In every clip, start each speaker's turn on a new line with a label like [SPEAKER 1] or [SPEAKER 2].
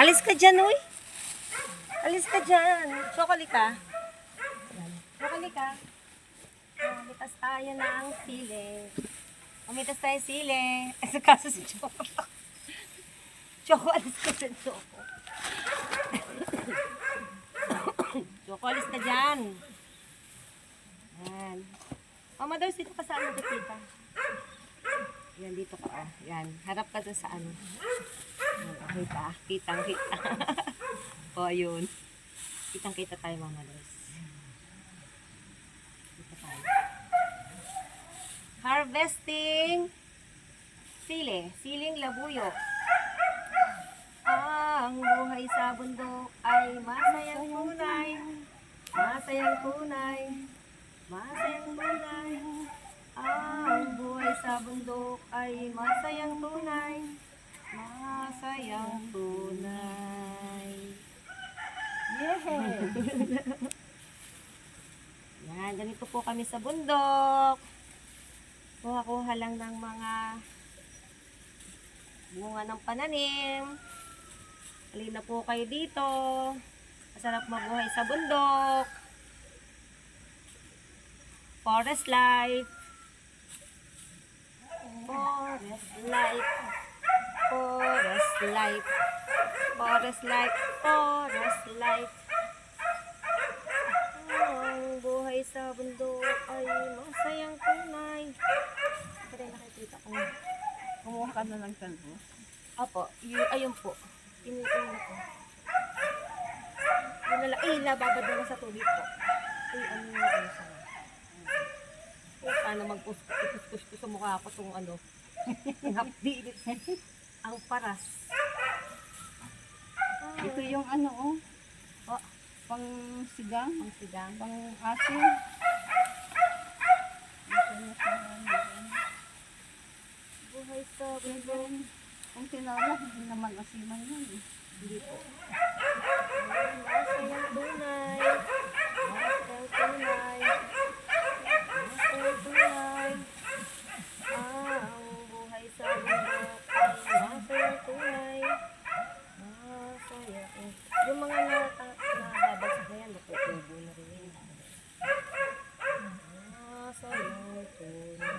[SPEAKER 1] Alis ka dyan, uy. Alis ka dyan. Sokali ka. Sokali ka. Umitas tayo ng sili. Umitas tayo sili. Sa kaso si Choco. Choco, alis ka dyan, Choco. Choco, alis ka dyan. Yan. Mama daw, dito ka sa ano, kita. Yan, dito ka. Oh. Yan, harap ka dun sa ano. Kita, kitang-kita. O, ayun. Kitang-kita tayo, Mama Los. Kita tayo. Harvesting sili. Siling labuyo. Ang buhay sa bundok ay masayang tunay. Masayang tunay. Masayang tunay. Ang buhay sa bundok ay masayang tunay. Masayang tunay. Yeah! Yan, ganito po kami sa bundok. Kuha-kuha lang ng mga bunga ng pananim. Halina po kayo dito. Masarap mabuhay sa bundok. Forest life. Forest life. Forest life. Forest life. Forest life. Ang buhay sa bundok ay masayang tunay. Ito rin nakikita ko.
[SPEAKER 2] Kumuha ka na ng kalbo?
[SPEAKER 1] Apo, ayun po. Initin ko. Nababad na sa tubig po. Ay, ano yung sana. Paano mag-push ko sa mukha ko itong ano. Yung hapdi. Ang paras.
[SPEAKER 2] Ito yung ano, oh.
[SPEAKER 1] Oh,
[SPEAKER 2] Pang sigang.
[SPEAKER 1] ang sigang.
[SPEAKER 2] Pang asin.
[SPEAKER 1] Buhay sa bundok.
[SPEAKER 2] Kung tinawala, hindi naman asiman yun.
[SPEAKER 1] Hindi po. Masayang tunay. Masayang tunay. Masayang tunay. Ang buhay sa bundok ay masayang tunay. Masayang. Yung mga nababagsak na yan, nakukubo na rin yun. Masayang tunay.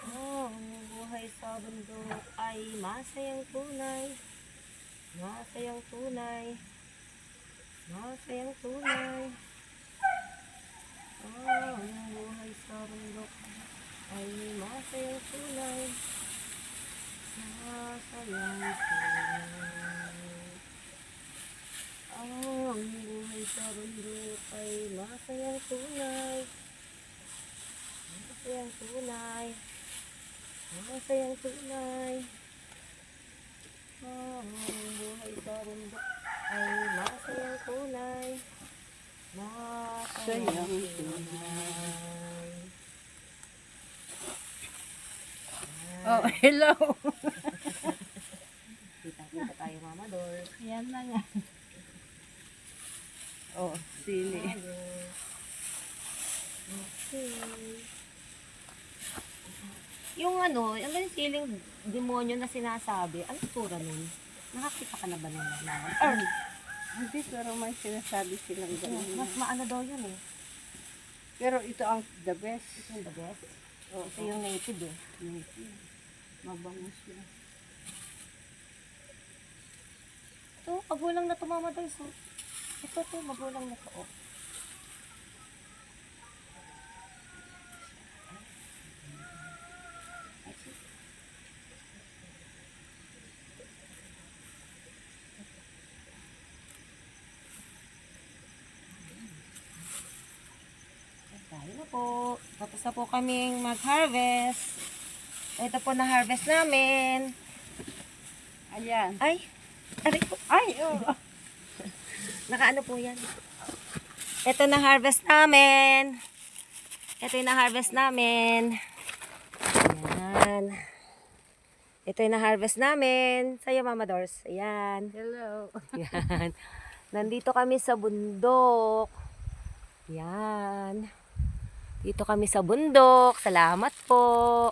[SPEAKER 1] Ang buhay sa bundok ay masayang tunay. Masayang tunay. Masayang tunay. Ang buhay sa bundok ay masayang tunay. Masayang tunay. Ang buhay sa bundok ay masayang tunay. Masayang tunay. Masayang tunay. Ang buhay sa bundok ay masayang tunay. Masayang tunay.
[SPEAKER 2] Oh, hello.
[SPEAKER 1] Kita-kita tayo, Mama Dor.
[SPEAKER 2] Yan na nga. Oh, sili.
[SPEAKER 1] Okay. Yung ano, yung ganyung siling demonyo na sinasabi, ano tura nun? Nakakita ka na ba nun?
[SPEAKER 2] Hindi, pero may sinasabi silang ganun.
[SPEAKER 1] Mas maano daw yun eh.
[SPEAKER 2] Pero ito ang the best.
[SPEAKER 1] Ito yung the best.
[SPEAKER 2] Oh,
[SPEAKER 1] Ito yung native eh.
[SPEAKER 2] mabangus yun.
[SPEAKER 1] Ito, magulang na ito, Mama Dor. So, ito, magulang na ito. Oh. Tayo na po. Tapos na po kaming mag-harvest. Ito po na-harvest namin.
[SPEAKER 2] Ayan.
[SPEAKER 1] Ay! Aray po.
[SPEAKER 2] Ay, oh.
[SPEAKER 1] Nakaano po yan? Ito na-harvest namin. Ito yung na-harvest namin. Ayan. Ito yung na-harvest namin. Sa'yo, Mama Dors. Ayan.
[SPEAKER 2] Hello.
[SPEAKER 1] Ayan. Nandito kami sa bundok. Ayan. Dito kami sa bundok. Salamat po.